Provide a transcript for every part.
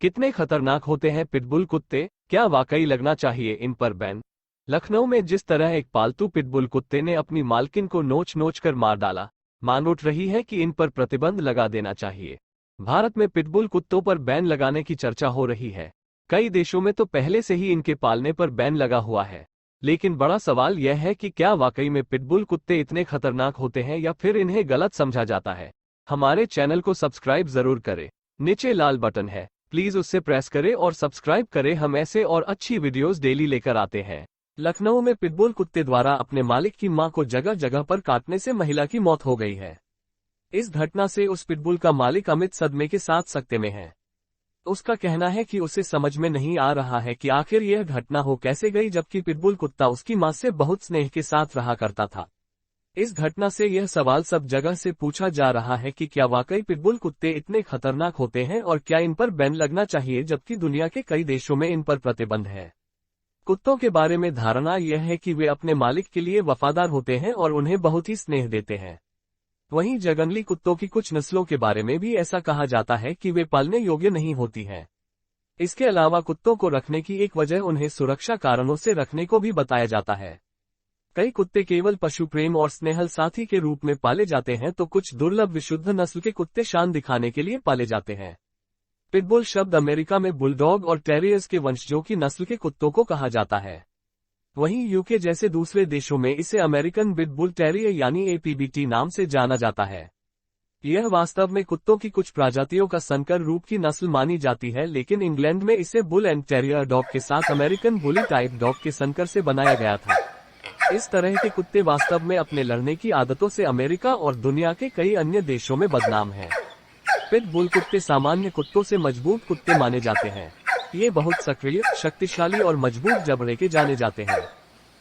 कितने खतरनाक होते हैं पिटबुल कुत्ते, क्या वाकई लगना चाहिए इन पर बैन? लखनऊ में जिस तरह एक पालतू पिटबुल कुत्ते ने अपनी मालकिन को नोच नोच कर मार डाला, मांग उठ रही है कि इन पर प्रतिबंध लगा देना चाहिए। भारत में पिटबुल कुत्तों पर बैन लगाने की चर्चा हो रही है। कई देशों में तो पहले से ही इनके पालने पर बैन लगा हुआ है। लेकिन बड़ा सवाल यह है कि क्या वाकई में पिटबुल कुत्ते इतने खतरनाक होते हैं या फिर इन्हें गलत समझा जाता है। हमारे चैनल को सब्सक्राइब जरूर करें। नीचे लाल बटन है, प्लीज उससे प्रेस करें और सब्सक्राइब करें। हम ऐसे और अच्छी वीडियोस डेली लेकर आते हैं। लखनऊ में पिटबुल कुत्ते द्वारा अपने मालिक की मां को जगह जगह पर काटने से महिला की मौत हो गई है। इस घटना से उस पिटबुल का मालिक अमित सदमे के साथ सकते में है। उसका कहना है कि उसे समझ में नहीं आ रहा है कि आखिर यह घटना हो कैसे गई, जबकि पिटबुल कुत्ता उसकी मां से बहुत स्नेह के साथ रहा करता था। इस घटना से यह सवाल सब जगह से पूछा जा रहा है कि क्या वाकई पिटबुल कुत्ते इतने खतरनाक होते हैं और क्या इन पर बैन लगना चाहिए, जबकि दुनिया के कई देशों में इन पर प्रतिबंध है। कुत्तों के बारे में धारणा यह है कि वे अपने मालिक के लिए वफादार होते हैं और उन्हें बहुत ही स्नेह देते हैं। वहीं जंगली कुत्तों की कुछ नस्लों के बारे में भी ऐसा कहा जाता है कि वे पालने योग्य नहीं होती हैं। इसके अलावा कुत्तों को रखने की एक वजह उन्हें सुरक्षा कारणों से रखने को भी बताया जाता है। कई कुत्ते केवल पशु प्रेम और स्नेहल साथी के रूप में पाले जाते हैं, तो कुछ दुर्लभ विशुद्ध नस्ल के कुत्ते शान दिखाने के लिए पाले जाते हैं। पिटबुल शब्द अमेरिका में बुलडॉग और टेरियर्स के वंशजों की नस्ल के कुत्तों को कहा जाता है। वहीं यूके जैसे दूसरे देशों में इसे अमेरिकन पिटबुल टेरियर यानी एपीबीटी नाम से जाना जाता है। यह वास्तव में कुत्तों की कुछ प्रजातियों का संकर रूप की नस्ल मानी जाती है, लेकिन इंग्लैंड में इसे बुल एंड टेरियर डॉग के साथ अमेरिकन बुली टाइप डॉग के संकर से बनाया गया था। इस तरह के कुत्ते वास्तव में अपने लड़ने की आदतों से अमेरिका और दुनिया के कई अन्य देशों में बदनाम हैं। पिटबुल कुत्ते सामान्य कुत्तों से मजबूत कुत्ते माने जाते हैं। ये बहुत सक्रिय, शक्तिशाली और मजबूत जबड़े के जाने जाते हैं।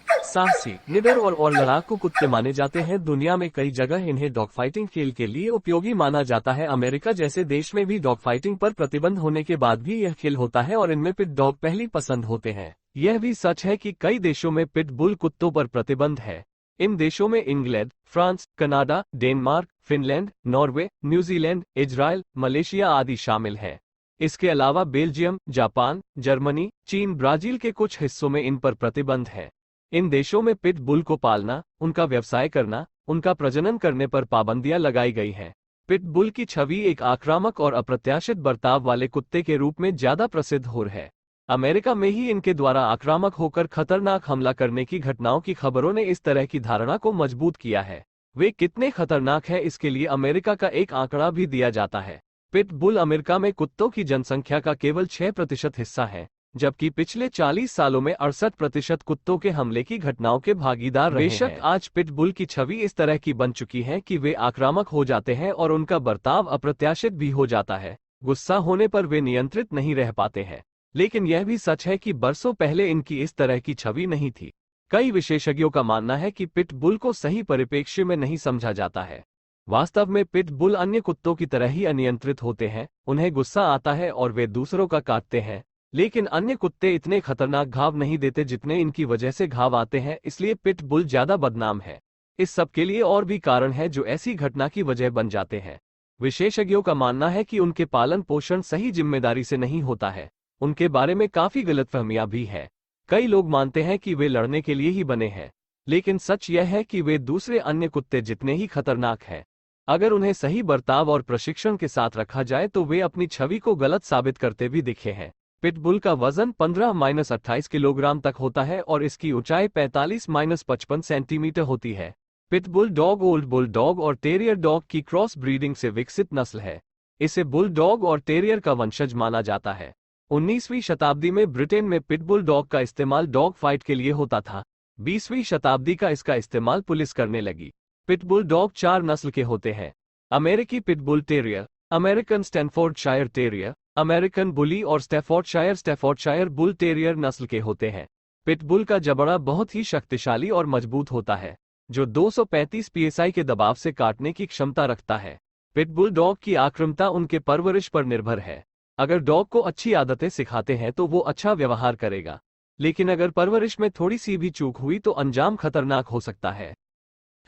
साहसी, निडर और लड़ाकू कुत्ते माने जाते हैं। दुनिया में कई जगह इन्हें डॉग फाइटिंग खेल के लिए उपयोगी माना जाता है। अमेरिका जैसे देश में भी डॉग फाइटिंग पर प्रतिबंध होने के बाद भी यह खेल होता है और इनमें पिट डॉग पहली पसंद होते हैं। यह भी सच है कि कई देशों में पिटबुल कुत्तों पर प्रतिबंध है। इन देशों में England, France, Canada, Denmark, Finland, Norway, New Zealand, Israel, Malaysia आदि शामिल है। इसके अलावा बेल्जियम, जापान, जर्मनी, चीन, ब्राजील के कुछ हिस्सों में इन पर प्रतिबंध है। इन देशों में पिटबुल को पालना, उनका व्यवसाय करना, उनका प्रजनन करने पर पाबंदियां लगाई गई हैं। पिटबुल की छवि एक आक्रामक और अप्रत्याशित बर्ताव वाले कुत्ते के रूप में ज्यादा प्रसिद्ध हो रही है। अमेरिका में ही इनके द्वारा आक्रामक होकर खतरनाक हमला करने की घटनाओं की खबरों ने इस तरह की धारणा को मजबूत किया है। वे कितने खतरनाक हैं, इसके लिए अमेरिका का एक आंकड़ा भी दिया जाता है। पिटबुल अमेरिका में कुत्तों की जनसंख्या का केवल 6% हिस्सा है, जबकि पिछले 40 सालों में 68% कुत्तों के हमले की घटनाओं के भागीदार रहे हैं। बेशक आज पिटबुल की छवि इस तरह की बन चुकी है कि वे आक्रामक हो जाते हैं और उनका बर्ताव अप्रत्याशित भी हो जाता है। गुस्सा होने पर वे नियंत्रित नहीं रह पाते हैं। लेकिन यह भी सच है कि बरसों पहले इनकी इस तरह की छवि नहीं थी। कई विशेषज्ञों का मानना है कि पिटबुल को सही परिप्रेक्ष्य में नहीं समझा जाता है। वास्तव में पिटबुल अन्य कुत्तों की तरह ही अनियंत्रित होते हैं। उन्हें गुस्सा आता है और वे दूसरों का काटते हैं, लेकिन अन्य कुत्ते इतने खतरनाक घाव नहीं देते जितने इनकी वजह से घाव आते हैं। इसलिए पिटबुल ज्यादा बदनाम है। इस सब के लिए और भी कारण है जो ऐसी घटना की वजह बन जाते हैं। विशेषज्ञों का मानना है कि उनके पालन पोषण सही जिम्मेदारी से नहीं होता है। उनके बारे में काफी गलतफहमियां भी है। कई लोग मानते हैं कि वे लड़ने के लिए ही बने हैं, लेकिन सच यह है कि वे दूसरे अन्य कुत्ते जितने ही खतरनाक हैं। अगर उन्हें सही बर्ताव और प्रशिक्षण के साथ रखा जाए तो वे अपनी छवि को गलत साबित करते भी दिखे हैं। पिटबुल का वजन 15-28 किलोग्राम तक होता है और इसकी ऊंचाई 45-55 सेंटीमीटर होती है। Pitbull dog old bull dog और टेरियर डॉग की क्रॉस ब्रीडिंग से विकसित नस्ल है। इसे बुल डॉग और टेरियर का वंशज माना जाता है। 19वीं शताब्दी में ब्रिटेन में पिटबुल डॉग का इस्तेमाल डॉग फाइट के लिए होता था। 20वीं शताब्दी का इसका इस्तेमाल पुलिस करने लगी। पिटबुल डॉग 4 नस्ल के होते हैं: अमेरिकी pitbull terrier, American Staffordshire terrier, American bully और स्टैफोर्डशायर बुल टेरियर नस्ल के होते हैं। पिटबुल का जबड़ा बहुत ही शक्तिशाली और मजबूत होता है, जो 235 psi के दबाव से काटने की क्षमता रखता है। पिटबुल डॉग की आक्रामकता उनके परवरिश पर निर्भर है। अगर डॉग को अच्छी आदतें सिखाते हैं तो वो अच्छा व्यवहार करेगा, लेकिन अगर परवरिश में थोड़ी सी भी चूक हुई तो अंजाम खतरनाक हो सकता है।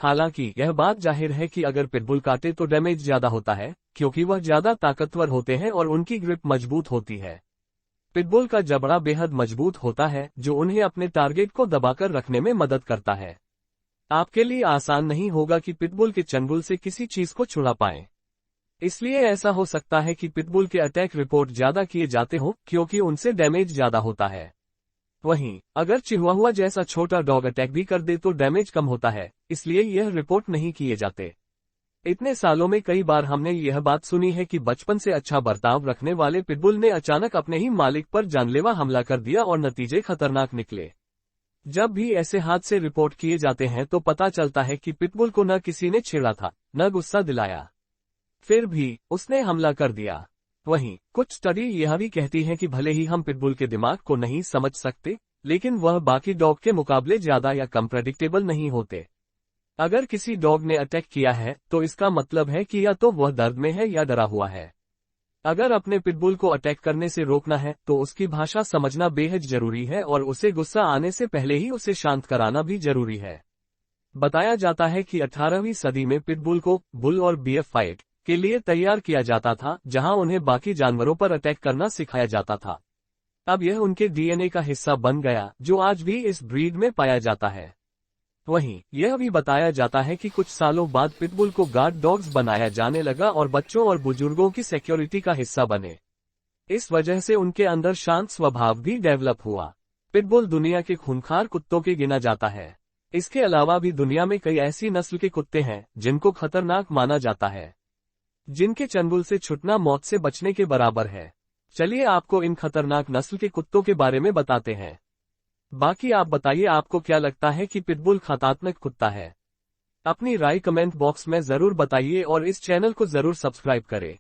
हालांकि यह बात जाहिर है कि अगर पिटबुल काटे तो डैमेज ज्यादा होता है, क्योंकि वह ज्यादा ताकतवर होते हैं और उनकी ग्रिप मजबूत होती है। पिटबुल का जबड़ा बेहद मजबूत होता है, जो उन्हें अपने टारगेट को दबाकर रखने में मदद करता है। आपके लिए आसान नहीं होगा कि पिटबुल के चंगुल से किसी चीज को छुड़ा पाएं। इसलिए ऐसा हो सकता है कि पिटबुल के अटैक रिपोर्ट ज्यादा किए जाते हों, क्योंकि उनसे डैमेज ज्यादा होता है। वहीं अगर चिहुआहुआ जैसा छोटा डॉग अटैक भी कर दे तो डैमेज कम होता है, इसलिए यह रिपोर्ट नहीं किए जाते। इतने सालों में कई बार हमने यह बात सुनी है कि बचपन से अच्छा बर्ताव रखने वाले पिटबुल ने अचानक अपने ही मालिक पर जानलेवा हमला कर दिया और नतीजे खतरनाक निकले। जब भी ऐसे हादसे रिपोर्ट किए जाते हैं तो पता चलता है कि पिटबुल को न किसी ने छेड़ा था, न गुस्सा दिलाया, फिर भी उसने हमला कर दिया। वहीं कुछ स्टडी यह भी कहती है कि भले ही हम पिटबुल के दिमाग को नहीं समझ सकते, लेकिन वह बाकी डॉग के मुकाबले ज्यादा या कम प्रेडिक्टेबल नहीं होते। अगर किसी डॉग ने अटैक किया है तो इसका मतलब है कि या तो वह दर्द में है या डरा हुआ है। अगर अपने पिटबुल को अटैक करने से रोकना है तो उसकी भाषा समझना बेहद जरूरी है और उसे गुस्सा आने से पहले ही उसे शांत कराना भी जरूरी है। बताया जाता है कि 18वीं सदी में पिटबुल को बुल और बीएफ फाइट के लिए तैयार किया जाता था, जहां उन्हें बाकी जानवरों पर अटैक करना सिखाया जाता था। अब यह उनके डीएनए का हिस्सा बन गया, जो आज भी इस ब्रीड में पाया जाता है। वहीं यह भी बताया जाता है कि कुछ सालों बाद पिटबुल को गार्ड डॉग्स बनाया जाने लगा और बच्चों और बुजुर्गों की सिक्योरिटी का हिस्सा बने। इस वजह से उनके अंदर शांत स्वभाव भी डेवलप हुआ। पिटबुल दुनिया के खूंखार कुत्तों के गिना जाता है। इसके अलावा भी दुनिया में कई ऐसी नस्ल के कुत्ते हैं जिनको खतरनाक माना जाता है, जिनके चंगुल से छूटना मौत से बचने के बराबर है। चलिए आपको इन खतरनाक नस्ल के कुत्तों के बारे में बताते हैं। बाकी आप बताइए, आपको क्या लगता है कि पिटबुल खतरनाक कुत्ता है? अपनी राय कमेंट बॉक्स में जरूर बताइए और इस चैनल को जरूर सब्सक्राइब करें।